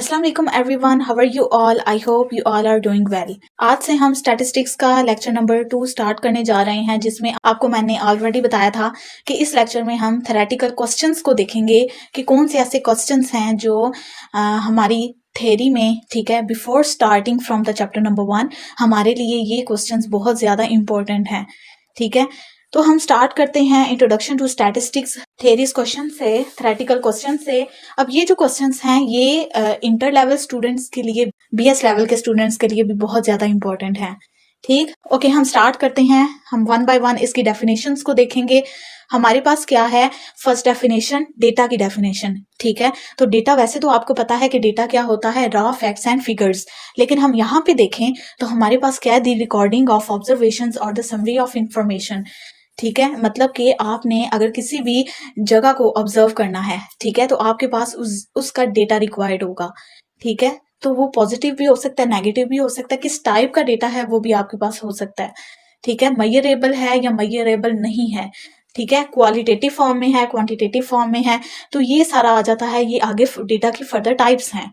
अस्सलाम वालेकुम everyone, how are you all? I hope you all are doing well. आज से हम स्टैटिस्टिक्स का लेक्चर नंबर 2 स्टार्ट करने जा रहे हैं, जिसमें आपको मैंने ऑलरेडी बताया था कि इस लेक्चर में हम थ्योरेटिकल क्वेश्चंस को देखेंगे कि कौन से ऐसे क्वेश्चंस हैं जो हमारी थ्योरी में, ठीक है, before starting from the chapter number 1 हमारे लिए ये क्वेश्चंस बहुत ज़्यादा इंपॉर्टेंट हैं, ठीक है। तो हम स्टार्ट करते हैं introduction to statistics theories question से, थ्योरेटिकल क्वेश्चन से। अब ये जो क्वेश्चंस हैं ये इंटर लेवल स्टूडेंट्स के लिए, बीएस लेवल के स्टूडेंट्स के लिए भी बहुत ज़्यादा इंपॉर्टेंट हैं, ठीक। ओके, हम स्टार्ट करते हैं। हम वन बाय वन इसकी डेफिनेशंस को देखेंगे। हमारे पास क्या है? फर्स्ट डेफिनेशन, डेटा की डेफिनेशन, ठीक है। तो डेटा, वैसे तो आपको पता है कि डेटा क्या होता है, रॉ फैक्ट्स एंड फिगर्स, लेकिन हम यहाँ पे देखें तो हमारे पास क्या है? द रिकॉर्डिंग ऑफ ऑब्जर्वेशंस और द समरी ऑफ इंफॉर्मेशन, ठीक है। मतलब कि आपने अगर किसी भी जगह को ऑब्जर्व करना है, ठीक है, तो आपके पास उसका डेटा रिक्वायर्ड होगा, ठीक है। तो वो पॉजिटिव भी हो सकता है, नेगेटिव भी हो सकता है, किस टाइप का डेटा है वो भी आपके पास हो सकता है, ठीक है। मेजरेबल है या मेजरेबल नहीं है, ठीक है, क्वालिटेटिव फॉर्म में है, क्वांटिटेटिव फॉर्म में है, तो ये सारा आ जाता है। ये आगे डेटा की फर्दर टाइप्स हैं,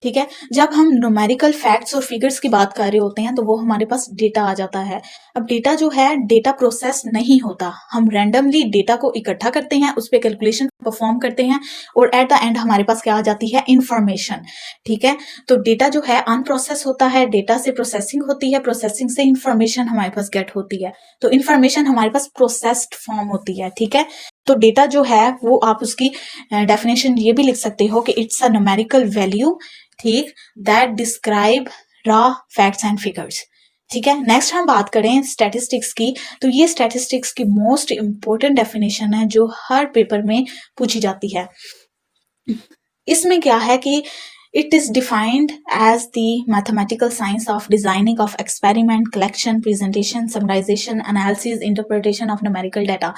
ठीक है। जब हम न्यूमेरिकल फैक्ट्स और फिगर्स की बात कर रहे होते हैं तो वो हमारे पास डेटा आ जाता है। अब डेटा जो है, डेटा प्रोसेस नहीं होता, हम रैंडमली डेटा को इकट्ठा करते हैं, उस पर कैलकुलेशन परफॉर्म करते हैं और एट द एंड हमारे पास क्या आ जाती है? इंफॉर्मेशन, ठीक है। तो डेटा जो है अनप्रोसेस होता है, डेटा से प्रोसेसिंग होती है, प्रोसेसिंग से इंफॉर्मेशन हमारे पास गेट होती है, तो इंफॉर्मेशन हमारे पास प्रोसेस्ड फॉर्म होती है, ठीक है। तो डेटा जो है वो आप उसकी डेफिनेशन ये भी लिख सकते हो कि इट्स अ न्यूमेरिकल वैल्यू, ठीक, that describe raw facts and figures, ठीक है। नेक्स्ट हम बात करें स्टैटिस्टिक्स की, तो ये स्टैटिस्टिक्स की मोस्ट इंपॉर्टेंट डेफिनेशन है जो हर पेपर में पूछी जाती है। इसमें क्या है कि it is defined as the mathematical science of designing of experiment, collection, presentation, summarization, analysis, interpretation of numerical data,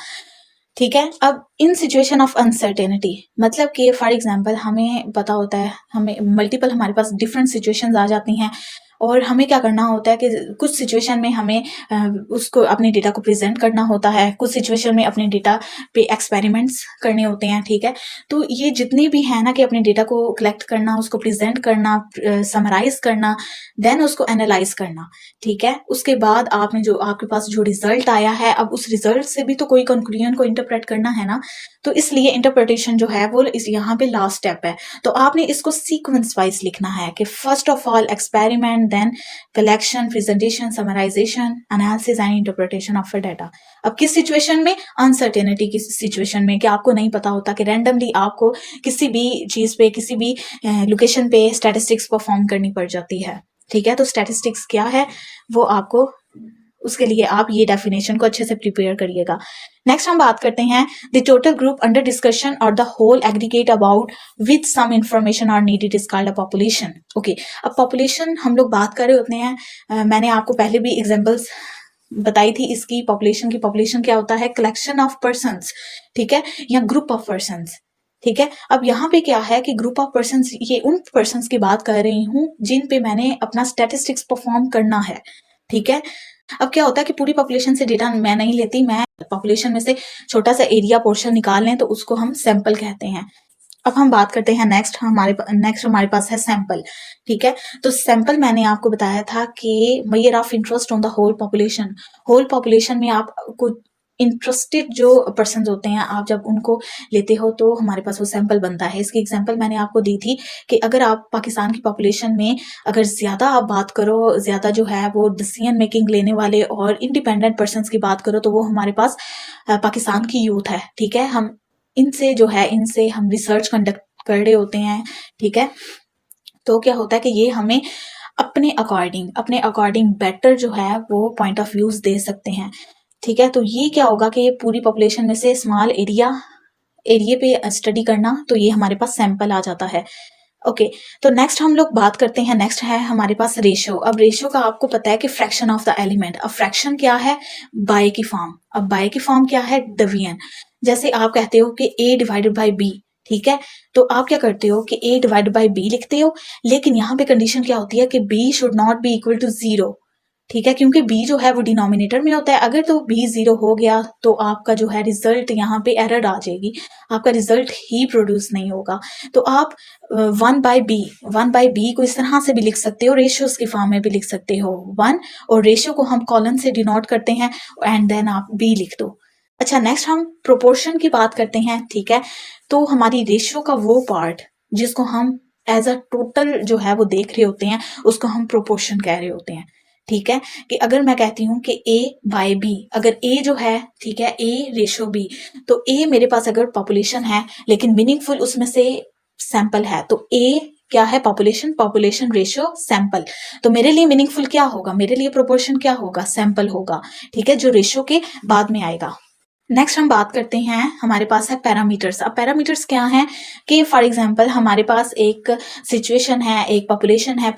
ठीक है। अब इन सिचुएशन ऑफ अनसर्टेनिटी, मतलब कि फॉर एग्जांपल हमें पता होता है, हमें मल्टीपल, हमारे पास डिफरेंट सिचुएशंस आ जाती हैं और हमें क्या करना होता है कि कुछ सिचुएशन में हमें उसको, अपने डेटा को प्रेजेंट करना होता है, कुछ सिचुएशन में अपने डेटा पे एक्सपेरिमेंट्स करने होते हैं, ठीक है। तो ये जितने भी है ना कि अपने डेटा को कलेक्ट करना, उसको प्रेजेंट करना, समराइज करना, देन उसको एनालाइज करना, ठीक है। उसके बाद आपने जो, आपके पास जो रिजल्ट आया है, अब उस रिजल्ट से भी तो कोई कंक्लूजन को इंटरप्रेट करना है ना, तो इसलिए इंटरप्रिटेशन जो है वो इस यहाँ पे लास्ट स्टेप है। तो आपने इसको सीक्वेंस वाइज लिखना है कि first of all experiment, then collection, presentation, summarization, analysis and interpretation of data. अब किस सिचुएशन में? अनसर्टेनिटी की सिचुएशन में, कि आपको नहीं पता होता, कि रैंडमली आपको किसी भी चीज पे, किसी भी लोकेशन पे स्टैटिस्टिक्स परफॉर्म करनी पड़ जाती है, ठीक है। तो स्टैटिस्टिक्स क्या है वो आपको, उसके लिए आप ये डेफिनेशन को अच्छे से प्रिपेयर करिएगा। नेक्स्ट हम बात करते हैं the total group under discussion और the whole aggregate about with some information और needed is called a population. Okay, अब पॉपुलेशन हम लोग बात कर रहे होते हैं, मैंने आपको पहले भी एग्जांपल्स बताई थी इसकी। पॉपुलेशन की, पॉपुलेशन क्या होता है? कलेक्शन ऑफ पर्सन्स, ठीक है, या ग्रुप ऑफ पर्सन्स, ठीक है। अब यहाँ पे क्या है कि ग्रुप ऑफ पर्सन्स, ये उन पर्सन्स की बात कर रही हूँ जिन पे मैंने अपना स्टैटिस्टिक्स परफॉर्म करना है, ठीक है। अब क्या होता है कि पूरी पॉपुलेशन से डेटा मैं नहीं लेती, मैं पॉपुलेशन में से छोटा सा एरिया पोर्शन निकाल लें तो उसको हम सैंपल कहते हैं। अब हम बात करते हैं नेक्स्ट हमारे पास है सैंपल, ठीक है। तो सैंपल मैंने आपको बताया था कि measure of interest on the whole population. Whole population में आप कुछ इंटरेस्टेड जो पर्सन होते हैं, आप जब उनको लेते हो तो हमारे पास वो सैंपल बनता है। इसकी एग्जांपल मैंने आपको दी थी कि अगर आप पाकिस्तान की पॉपुलेशन में अगर ज्यादा आप बात करो, ज्यादा जो है वो डिसीजन मेकिंग लेने वाले और इंडिपेंडेंट पर्सन की बात करो, तो वो हमारे पास पाकिस्तान की यूथ है, ठीक है। हम इनसे जो है, इनसे हम रिसर्च कंडक्ट कर रहे होते हैं, ठीक है। तो क्या होता है कि ये हमें अपने अकॉर्डिंग बेटर जो है वो पॉइंट ऑफ व्यूज दे सकते हैं, ठीक है। तो ये क्या होगा कि ये पूरी पॉपुलेशन में से स्मॉल एरिया पे स्टडी करना, तो ये हमारे पास सैंपल आ जाता है। ओके, तो नेक्स्ट हम लोग बात करते हैं, नेक्स्ट है हमारे पास रेशियो। अब रेशियो का आपको पता है कि फ्रैक्शन ऑफ द एलिमेंट। अब फ्रैक्शन क्या है? बाय की फॉर्म। अब बाय की फॉर्म क्या है? डिवीजन। जैसे आप कहते हो कि a डिवाइडेड बाई b, ठीक है, तो आप क्या करते हो कि a डिवाइडेड बाई b लिखते हो, लेकिन यहाँ पे कंडीशन क्या होती है कि b should not be equal to 0, ठीक है, क्योंकि b जो है वो डिनोमिनेटर में होता है। अगर तो b 0 हो गया तो आपका जो है रिजल्ट यहाँ पे एरर आ जाएगी, आपका रिजल्ट ही प्रोड्यूस नहीं होगा। तो आप 1/b को इस तरह से भी लिख सकते हो, रेशियोज की फॉर्म में भी लिख सकते हो 1, और रेशियो को हम कॉलन से डिनोट करते हैं एंड देन आप b लिख दो। अच्छा, नेक्स्ट हम प्रोपोर्शन की बात करते हैं। ठीक है, तो हमारी रेशियो का वो पार्ट जिसको हम एज अ टोटल जो है वो देख रहे होते हैं उसको हम प्रोपोर्शन कह रहे होते हैं। ठीक है, कि अगर मैं कहती हूँ कि a/b, अगर a जो है, ठीक है, a रेशियो b, तो a मेरे पास अगर पॉपुलेशन है लेकिन मीनिंगफुल उसमें से सैंपल है, तो a क्या है, पॉपुलेशन रेशियो सैंपल। तो मेरे लिए मीनिंगफुल क्या होगा, मेरे लिए प्रोपोर्शन क्या होगा, सैंपल होगा। ठीक है, जो रेशियो के बाद में आएगा। नेक्स्ट हम बात करते हैं, हमारे पास है पैरामीटर्स। अब पैरामीटर्स क्या हैं कि फॉर एग्जांपल हमारे पास एक सिचुएशन है, एक पॉपुलेशन है।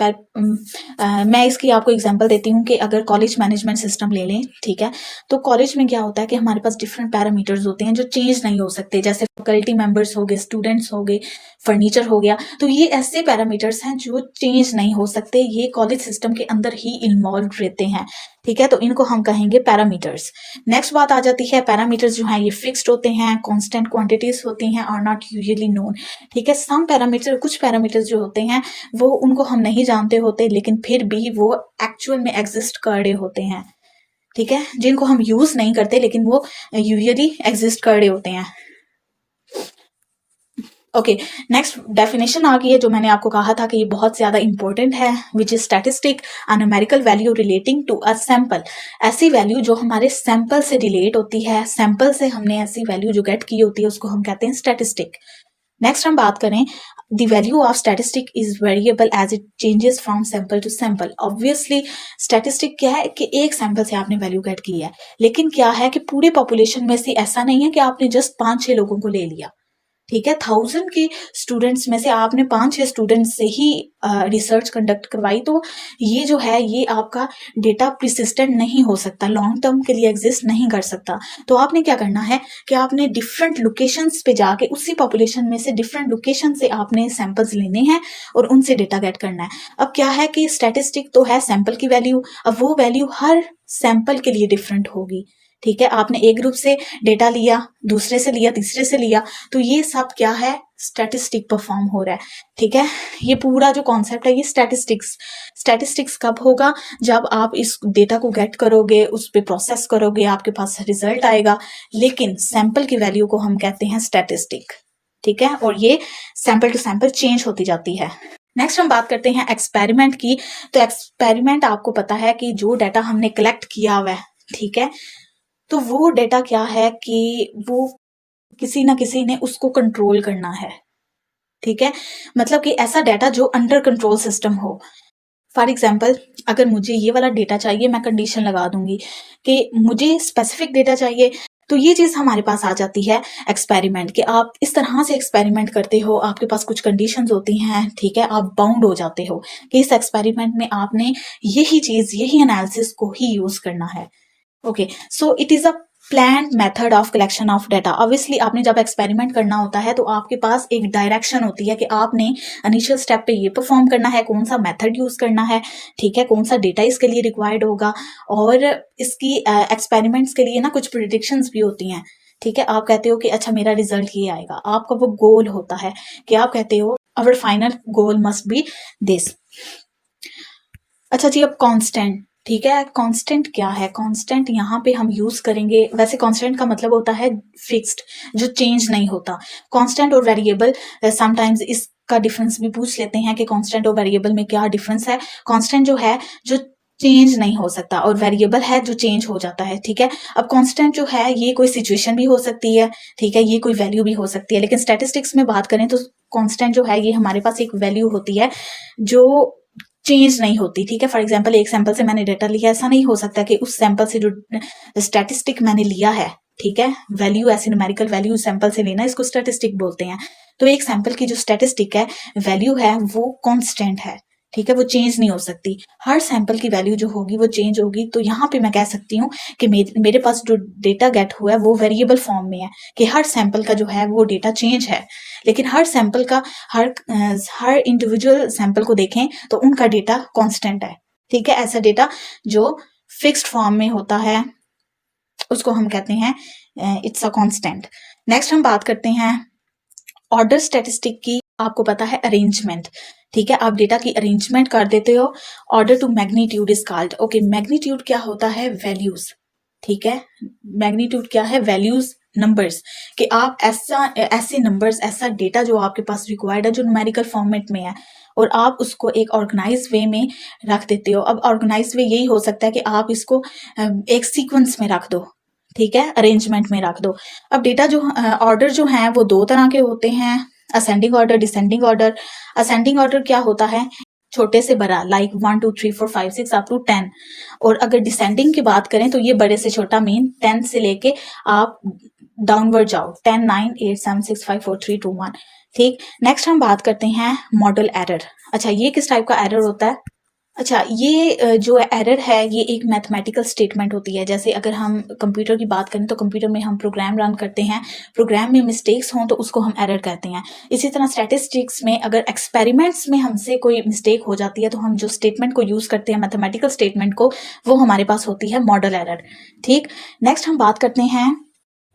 मैं इसकी आपको एग्जांपल देती हूँ कि अगर कॉलेज मैनेजमेंट सिस्टम ले लें, ठीक है, तो कॉलेज में क्या होता है कि हमारे पास डिफरेंट पैरामीटर्स होते हैं जो चेंज नहीं हो सकते, जैसे फैकल्टी मेंबर्स हो गए, स्टूडेंट्स हो गए, फर्नीचर हो गया। तो ये ऐसे पैरामीटर्स हैं जो चेंज नहीं हो सकते, ये कॉलेज सिस्टम के अंदर ही इन्वॉल्व रहते हैं। ठीक है, तो इनको हम कहेंगे पैरामीटर्स। नेक्स्ट बात आ जाती है, पैरामीटर्स जो हैं ये फिक्स्ड होते हैं, कांस्टेंट क्वांटिटीज होती हैं और नॉट यूजुअली नोन। ठीक है, सम पैरामीटर, कुछ पैरामीटर्स जो होते हैं वो उनको हम नहीं जानते होते, लेकिन फिर भी वो एक्चुअल में एग्जिस्ट कर रहे होते हैं। ठीक है, जिनको हम यूज नहीं करते लेकिन वो यूजुअली एग्जिस्ट कर रहे होते हैं। ओके, नेक्स्ट डेफिनेशन आ गई है जो मैंने आपको कहा था कि ये बहुत ज्यादा इंपॉर्टेंट है, which is statistic, a numerical value relating to a sample. ऐसी वैल्यू जो हमारे सैंपल से रिलेट होती है, सैंपल से हमने ऐसी वैल्यू जो गेट की होती है उसको हम कहते हैं स्टैटिस्टिक। नेक्स्ट हम बात करें, the value of statistic is variable as it changes from sample to sample. Obviously statistic क्या है कि एक सैंपल से आपने वैल्यू गेट की है, लेकिन क्या है कि पूरे पॉपुलेशन में से ऐसा नहीं है कि आपने जस्ट 5-6 लोगों को ले लिया। ठीक है, 1000 के स्टूडेंट्स में से आपने 5-6 स्टूडेंट्स से ही रिसर्च कंडक्ट करवाई, तो ये जो है ये आपका डेटा प्रिसिस्टेंट नहीं हो सकता, लॉन्ग टर्म के लिए एग्जिस्ट नहीं कर सकता। तो आपने क्या करना है कि आपने डिफरेंट लोकेशंस पे जाके उसी पॉपुलेशन में से डिफरेंट लोकेशन से आपने सैंपल्स लेने हैं और उनसे डेटा गेट करना है। अब क्या है कि स्टैटिस्टिक तो है सैंपल की वैल्यू, अब वो वैल्यू हर सैंपल के लिए डिफरेंट होगी। ठीक है, आपने एक ग्रुप से डेटा लिया, दूसरे से लिया, तीसरे से लिया, तो ये सब क्या है, स्टैटिस्टिक परफॉर्म हो रहा है। ठीक है, ये पूरा जो कॉन्सेप्ट है ये स्टैटिस्टिक्स कब होगा, जब आप इस डेटा को गेट करोगे, उस पर प्रोसेस करोगे, आपके पास रिजल्ट आएगा, लेकिन सैंपल की वैल्यू को हम कहते हैं स्टैटिस्टिक। ठीक है, और ये सैंपल टू सैंपल चेंज होती जाती है। नेक्स्ट हम बात करते हैं एक्सपेरिमेंट की। तो एक्सपेरिमेंट आपको पता है कि जो डाटा हमने कलेक्ट किया हुआ है, ठीक है, तो वो डेटा क्या है कि वो किसी ना किसी ने उसको कंट्रोल करना है। ठीक है, मतलब कि ऐसा डेटा जो अंडर कंट्रोल सिस्टम हो। फॉर एग्जाम्पल अगर मुझे ये वाला डेटा चाहिए, मैं कंडीशन लगा दूंगी कि मुझे स्पेसिफिक डेटा चाहिए, तो ये चीज हमारे पास आ जाती है एक्सपेरिमेंट, कि आप इस तरह से एक्सपेरिमेंट करते हो, आपके पास कुछ कंडीशंस होती हैं। ठीक है, आप बाउंड हो जाते हो कि इस एक्सपेरिमेंट में आपने यही चीज, यही एनालिसिस को ही यूज करना है। Okay, so it is a planned method of collection of data. Obviously आपने जब एक्सपेरिमेंट करना होता है तो आपके पास एक डायरेक्शन होती है कि आपने इनिशियल स्टेप पे ये परफॉर्म करना है, कौन सा मेथड यूज करना है, ठीक है, कौन सा डेटा इसके लिए रिक्वायर्ड होगा, और इसकी एक्सपेरिमेंट्स के लिए ना कुछ प्रिडिक्शंस भी होती हैं। ठीक है, आप कहते हो कि अच्छा मेरा रिजल्ट ये आएगा, आपका वो गोल होता है कि आप कहते हो our final goal must be this. अच्छा जी, अब कांस्टेंट। ठीक है, कांस्टेंट क्या है, कांस्टेंट यहाँ पे हम यूज करेंगे, वैसे कांस्टेंट का मतलब होता है फिक्स्ड, जो चेंज नहीं होता। कांस्टेंट और वेरिएबल, समटाइम्स इसका डिफरेंस भी पूछ लेते हैं कि कांस्टेंट और वेरिएबल में क्या डिफरेंस है। कांस्टेंट जो है जो चेंज नहीं हो सकता, और वेरिएबल है जो चेंज हो जाता है। ठीक है, अब कांस्टेंट जो है ये कोई सिचुएशन भी हो सकती है, ठीक है, ये कोई वैल्यू भी हो सकती है, लेकिन स्टैटिस्टिक्स में बात करें तो कांस्टेंट जो है ये हमारे पास एक वैल्यू होती है जो चेंज नहीं होती। ठीक है, फॉर एग्जाम्पल एक सैंपल से मैंने डेटा लिया, ऐसा नहीं हो सकता कि उस सैंपल से जो स्टैटिस्टिक मैंने लिया है, ठीक है, वैल्यू ऐसी न्यूमेरिकल वैल्यू सैंपल से लेना, इसको स्टैटिस्टिक बोलते हैं। तो एक सैंपल की जो स्टैटिस्टिक है, वैल्यू है, वो कांस्टेंट है। ठीक है, वो चेंज नहीं हो सकती, हर सैंपल की वैल्यू जो होगी वो चेंज होगी। तो यहाँ पे मैं कह सकती हूँ कि मेरे पास जो डेटा गेट हुआ है वो वेरिएबल फॉर्म में है, कि हर सैंपल का जो है वो डेटा चेंज है, लेकिन हर सैंपल का, हर इंडिविजुअल सैंपल को देखें तो उनका डेटा कांस्टेंट है। ठीक है। ऐसा डेटा जो फिक्स्ड फॉर्म में होता है उसको हम कहते हैं इट्स अ कांस्टेंट। नेक्स्ट हम बात करते हैं ऑर्डर स्टैटिस्टिक की। आपको पता है अरेंजमेंट, ठीक है, आप डेटा की अरेंजमेंट कर देते हो। Order to magnitude is called. Okay, magnitude क्या होता है? वैल्यूज, ठीक है। मैग्नीट्यूड क्या है? वैल्यूज, नंबर्स, कि आप ऐसे नंबर्स, ऐसा डेटा जो आपके पास रिक्वायर्ड है, जो न्यूमेरिकल फॉर्मेट में है, और आप उसको एक ऑर्गेनाइज वे में रख देते हो। अब ऑर्गेनाइज वे यही हो सकता है कि आप इसको एक सीक्वेंस में रख दो, ठीक है, अरेंजमेंट में रख दो। अब डेटा जो ऑर्डर जो है वो दो तरह के होते हैं, ascending order, descending order. Ascending order क्या होता है? छोटे से बड़ा, लाइक 1 2 3 4 5 6 अप टू 10। और अगर डिसेंडिंग की बात करें तो ये बड़े से छोटा, मीन 10 से लेके आप डाउनवर्ड जाओ, 10 9 8 7 6 5 4 3 2 1। ठीक। नेक्स्ट हम बात करते हैं मॉडल एरर। अच्छा, ये किस टाइप का एरर होता है? अच्छा, ये जो एरर है ये एक मैथमेटिकल स्टेटमेंट होती है। जैसे अगर हम कंप्यूटर की बात करें तो कंप्यूटर में हम प्रोग्राम रन करते हैं, प्रोग्राम में मिस्टेक्स हों तो उसको हम एरर कहते हैं। इसी तरह स्टैटिस्टिक्स में अगर एक्सपेरिमेंट्स में हमसे कोई मिस्टेक हो जाती है तो हम जो स्टेटमेंट को यूज करते हैं, मैथमेटिकल स्टेटमेंट को, वो हमारे पास होती है मॉडल एरर। ठीक। नेक्स्ट हम बात करते हैं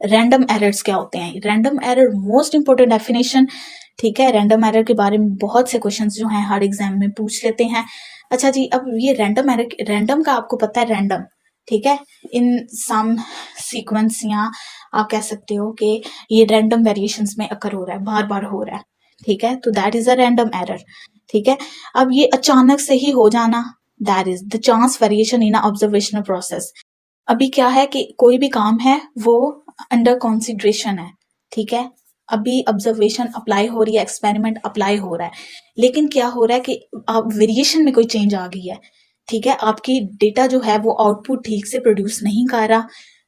रैंडम एरर्स क्या होते हैं। Random error most important definition, ठीक है। रैंडम एरर के बारे में बहुत से क्वेश्चंस जो हैं हर एग्जाम में पूछ लेते हैं। अच्छा जी, अब ये रैंडम एरर, रैंडम का आपको पता है रैंडम, ठीक है, इन सम सीक्वेंस, या आप कह सकते हो कि ये रैंडम वेरिएशंस में अकर हो रहा है, बार बार हो रहा है, ठीक है, तो that is a random error. ठीक है। अब ये अचानक से ही हो जाना, that is the chance variation in observational process. अभी क्या है कि कोई भी काम है वो अंडर कंसिडरेशन है, ठीक है, अभी ऑब्जर्वेशन अप्लाई हो रही है, एक्सपेरिमेंट अप्लाई हो रहा है, लेकिन क्या हो रहा है कि आप वेरिएशन में कोई चेंज आ गई है, ठीक है, आपकी डेटा जो है वो आउटपुट ठीक से प्रोड्यूस नहीं कर रहा,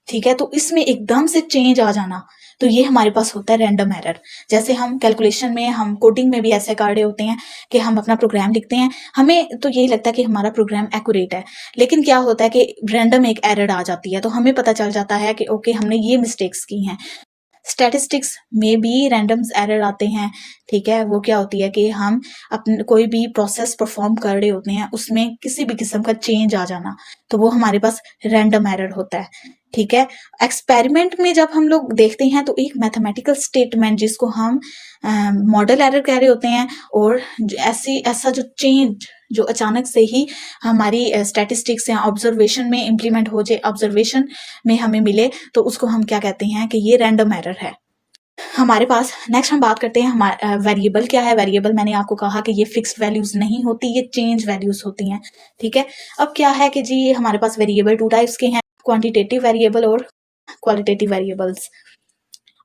ठीक है, तो इसमें एकदम से चेंज आ जाना, तो ये हमारे पास होता है रैंडम एरर। जैसे हम कैलकुलेशन में, हम कोडिंग में भी ऐसे कर रहे होते हैं कि हम अपना प्रोग्राम लिखते हैं, हमें तो यही लगता है कि हमारा प्रोग्राम एक्यूरेट है, लेकिन क्या होता है कि रैंडम एक एरर आ जाती है, तो हमें पता चल जाता है कि ओके हमने ये मिस्टेक्स की हैं। स्टैटिस्टिक्स में भी रैंडम एरर आते हैं, ठीक है, वो क्या होती है कि हम अपने कोई भी प्रोसेस परफॉर्म कर रहे होते हैं उसमें किसी भी किस्म का चेंज आ जाना, तो वो हमारे पास रैंडम एरर होता है। ठीक है। एक्सपेरिमेंट में जब हम लोग देखते हैं तो एक मैथमेटिकल स्टेटमेंट जिसको हम मॉडल एरर कह रहे होते हैं, और ऐसा जो चेंज जो अचानक से ही हमारी स्टैटिस्टिक्स या ऑब्जर्वेशन में इम्प्लीमेंट हो जाए, ऑब्जर्वेशन में हमें मिले, तो उसको हम क्या कहते हैं कि ये रैंडम एरर है हमारे पास। नेक्स्ट हम बात करते हैं हमारे वेरिएबल क्या है। वेरिएबल मैंने आपको कहा कि ये फिक्स्ड वैल्यूज नहीं होती, ये चेंज वैल्यूज होती हैं, ठीक है। अब क्या है कि जी हमारे पास वेरिएबल टू टाइप्स के हैं, क्वांटिटेटिव वेरिएबल और क्वालिटेटिव वेरिएबल्स।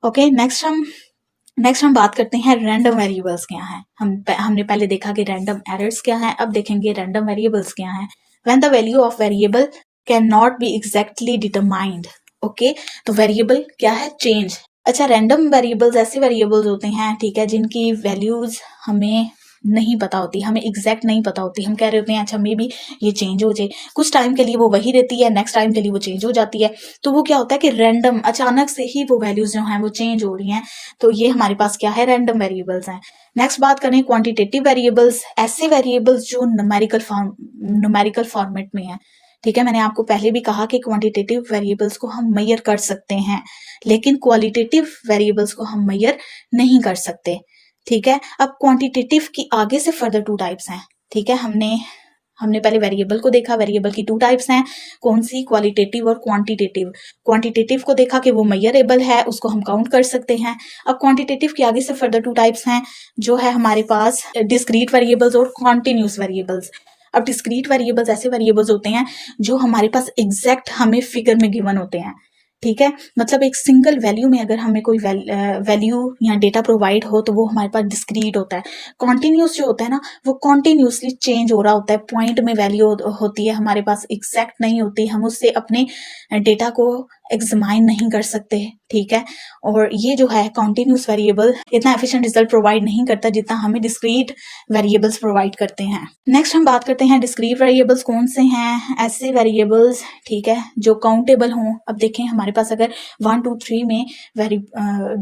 ओके, नेक्स्ट हम बात करते हैं रैंडम वेरिएबल्स क्या हैं। हमने पहले देखा कि रैंडम एरर्स क्या हैं, अब देखेंगे रैंडम वेरिएबल्स क्या हैं। When the value of variable can not be exactly determined. Okay, तो वेरिएबल क्या है? चेंज। अच्छा, रैंडम वेरिएबल्स ऐसे वेरिएबल्स होते हैं, ठीक है, जिनकी वैल्यूज हमें नहीं पता होती, हमें एग्जैक्ट नहीं पता होती। हम कह रहे होते हैं अच्छा मे बी ये चेंज हो जाए, कुछ टाइम के लिए वो वही रहती है, नेक्स्ट टाइम के लिए वो चेंज हो जाती है, तो वो क्या होता है कि रैंडम, अचानक से ही वो वैल्यूज जो हैं वो चेंज हो रही हैं, तो ये हमारे पास क्या है? रैंडम वेरिएबल्स हैं। नेक्स्ट बात करें क्वांटिटेटिव वेरिएबल्स, ऐसे वेरिएबल्स जो न्यूमेरिकल फॉर्मेट में है, ठीक है। मैंने आपको पहले भी कहा कि क्वांटिटेटिव वेरिएबल्स को हम मेजर कर सकते हैं, लेकिन क्वालिटेटिव वेरिएबल्स को हम मेजर नहीं कर सकते, ठीक है। अब क्वांटिटेटिव की आगे से फर्दर टू टाइप्स हैं, ठीक है। हमने पहले वेरिएबल को देखा, वेरिएबल की टू टाइप्स हैं, कौन सी? क्वालिटेटिव और क्वांटिटेटिव। क्वांटिटेटिव को देखा कि वो मेजरेबल है, उसको हम काउंट कर सकते हैं। अब क्वांटिटेटिव के आगे से फर्दर टू टाइप्स हैं, जो है हमारे पास डिस्क्रीट वेरिएबल्स और कॉन्टिन्यूस वेरिएबल्स। अब डिस्क्रीट वेरिएबल्स ऐसे वेरिएबल्स होते हैं जो हमारे पास एग्जैक्ट हमें फिगर में गिवन होते हैं, ठीक है, मतलब एक सिंगल वैल्यू में अगर हमें कोई वैल्यू या डेटा प्रोवाइड हो तो वो हमारे पास डिस्क्रीट होता है। कॉन्टिन्यूस जो होता है ना, वो कॉन्टिन्यूसली चेंज हो रहा होता है, पॉइंट में वैल्यू होती है हमारे पास, एग्जैक्ट नहीं होती, हम उससे अपने डेटा को एग्जामाइन नहीं कर सकते, ठीक है। और ये जो है कॉन्टिन्यूस वेरिएबल इतना एफिशिएंट रिजल्ट प्रोवाइड नहीं करता जितना हमें डिस्क्रीट वेरिएबल्स प्रोवाइड करते हैं। नेक्स्ट हम बात करते हैं डिस्क्रीट वेरिएबल्स कौन से हैं। ऐसे वेरिएबल्स, ठीक है, जो काउंटेबल हों। अब देखें हमारे पास अगर 1 2 3 में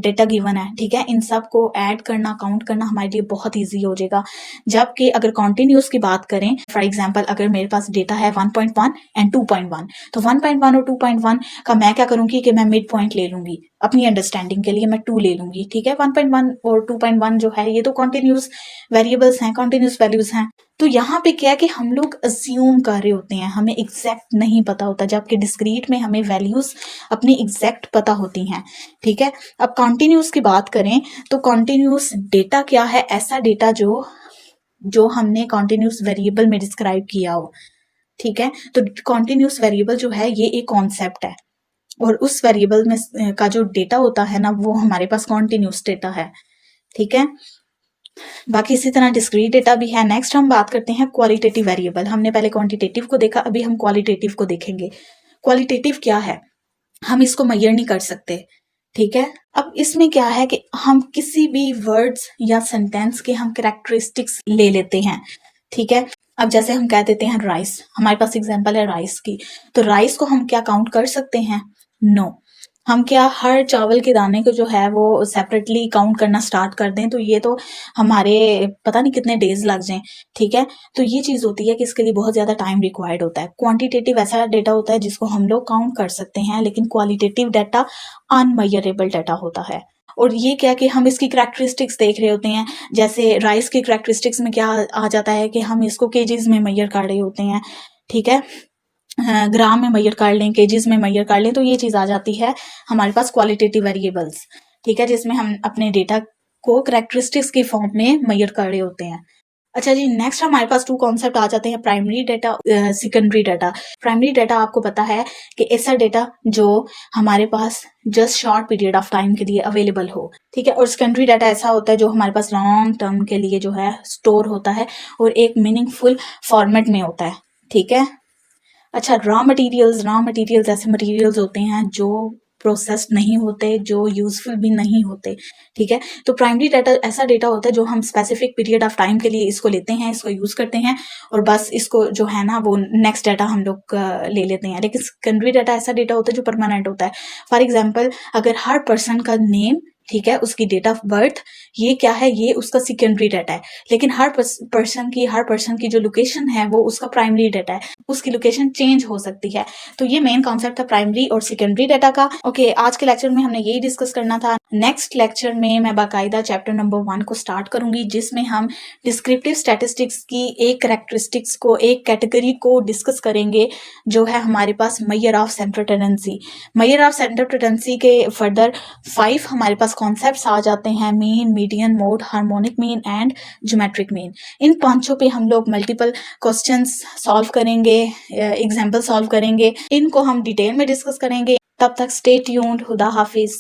डेटा गिवन है, ठीक है, इन सब को ऐड करना, काउंट करना हमारे लिए बहुत ईजी हो जाएगा। जबकि अगर कॉन्टिन्यूस की बात करें, फॉर एग्जाम्पल अगर मेरे पास डेटा है 1.1 एंड 2.1, तो 1.1 और 2.1 का मैं क्या करूंगी कि मैं मिड पॉइंट ले लूंगी, अपनी अंडरस्टैंडिंग के लिए मैं 2 ले लूंगी, ठीक है। 1.1 और 2.1 जो है ये तो कॉन्टिन्यूस वेरिएबल्स हैं, कॉन्टिन्यूस वैल्यूज हैं। तो यहाँ पे क्या है कि हम लोग अज्यूम कर रहे होते हैं, हमें एग्जैक्ट नहीं पता होता, जबकि डिस्क्रीट में हमें वैल्यूज अपनी एग्जैक्ट पता होती हैं, ठीक है। अब कॉन्टिन्यूस की बात करें तो कॉन्टिन्यूस डेटा क्या है, ऐसा डेटा जो हमने कॉन्टिन्यूस वेरिएबल में डिस्क्राइब किया हो, ठीक है। तो कॉन्टिन्यूस वेरिएबल जो है ये एक कॉन्सेप्ट है, और उस वेरिएबल में का जो डेटा होता है ना वो हमारे पास कॉन्टिन्यूस डेटा है, ठीक है। बाकी इसी तरह डिस्क्रीट डेटा भी है। नेक्स्ट हम बात करते हैं क्वालिटेटिव वेरिएबल। हमने पहले क्वांटिटेटिव को देखा, अभी हम क्वालिटेटिव को देखेंगे। क्वालिटेटिव क्या है, हम इसको मेजर नहीं कर सकते, ठीक है। अब इसमें क्या है कि हम किसी भी वर्ड्स या सेंटेंस के हम कैरेक्टरिस्टिक्स ले लेते हैं, ठीक है। अब जैसे हम कह देते हैं राइस, हमारे पास एग्जांपल है राइस की, तो राइस को हम क्या काउंट कर सकते हैं? नो। हम क्या हर चावल के दाने को जो है वो सेपरेटली काउंट करना स्टार्ट कर दें तो ये तो हमारे पता नहीं कितने डेज लग जाएं, ठीक है। तो ये चीज होती है कि इसके लिए बहुत ज्यादा टाइम रिक्वायर्ड होता है। क्वांटिटेटिव ऐसा डेटा होता है जिसको हम लोग काउंट कर सकते हैं, लेकिन क्वालिटेटिव डाटा अनमेजरेबल डाटा होता है। और ये क्या कि हम इसकी करैक्टरिस्टिक्स देख रहे होते हैं, जैसे राइस की करैक्टरिस्टिक्स में क्या आ जाता है कि हम इसको केजीज में मेजर कर रहे होते हैं, ठीक है। ग्राम में मेजर कर लें, केजीज में मेजर कर लें, तो ये चीज आ जाती है हमारे पास क्वालिटेटिव वेरिएबल्स, ठीक है, जिसमें हम अपने डेटा को करैक्टरिस्टिक्स के फॉर्म में मेजर कर रहे होते हैं। अच्छा जी, नेक्स्ट हमारे पास 2 कॉन्सेप्ट आ जाते हैं, primary data, secondary data. Primary data आपको पता है कि ऐसा डाटा जो हमारे पास just short period of time के लिए अवेलेबल हो, ठीक है। और सेकेंडरी डाटा ऐसा होता है जो हमारे पास लॉन्ग टर्म के लिए जो है स्टोर होता है और एक मीनिंगफुल फॉर्मेट में होता है, ठीक है। अच्छा, रॉ मटेरियल्स ऐसे मटेरियल्स होते हैं जो प्रोसेस्ड नहीं होते, जो यूजफुल भी नहीं होते, ठीक है। तो प्राइमरी डाटा ऐसा डेटा होता है जो हम स्पेसिफिक पीरियड ऑफ टाइम के लिए इसको लेते हैं, इसको यूज करते हैं और बस इसको जो है ना वो नेक्स्ट डाटा हम लोग ले लेते हैं। लेकिन सेकेंडरी डाटा ऐसा डेटा होता है जो परमानेंट होता है। फॉर एग्जाम्पल अगर हर पर्सन का नेम, ठीक है, उसकी डेट ऑफ बर्थ, ये क्या है, ये उसका सेकेंडरी डाटा है। लेकिन हर पर्सन की जो लोकेशन है वो उसका प्राइमरी डाटा है, उसकी लोकेशन चेंज हो सकती है। तो ये मेन कॉन्सेप्ट था प्राइमरी और सेकेंडरी डाटा का। ओके, आज के लेक्चर में हमने यही डिस्कस करना था। नेक्स्ट लेक्चर में मैं बाकायदा चैप्टर नंबर 1 को स्टार्ट करूंगी, जिसमें हम डिस्क्रिप्टिव स्टैटिस्टिक्स की एक कैरेक्टरिस्टिक्स को, एक कैटेगरी को डिस्कस करेंगे, जो है हमारे पास measure of centre tendency. Measure of centre tendency के फर्दर 5 हमारे पास कॉन्सेप्ट्स आ जाते हैं, mean, median, mode, harmonic mean and geometric mean. इन पांचों पे हम लोग मल्टीपल क्वेश्चंस सॉल्व करेंगे, एग्जाम्पल सॉल्व करेंगे, इनको हम डिटेल में डिस्कस करेंगे। तब तक स्टे ट्यून्ड। खुदा हाफिज।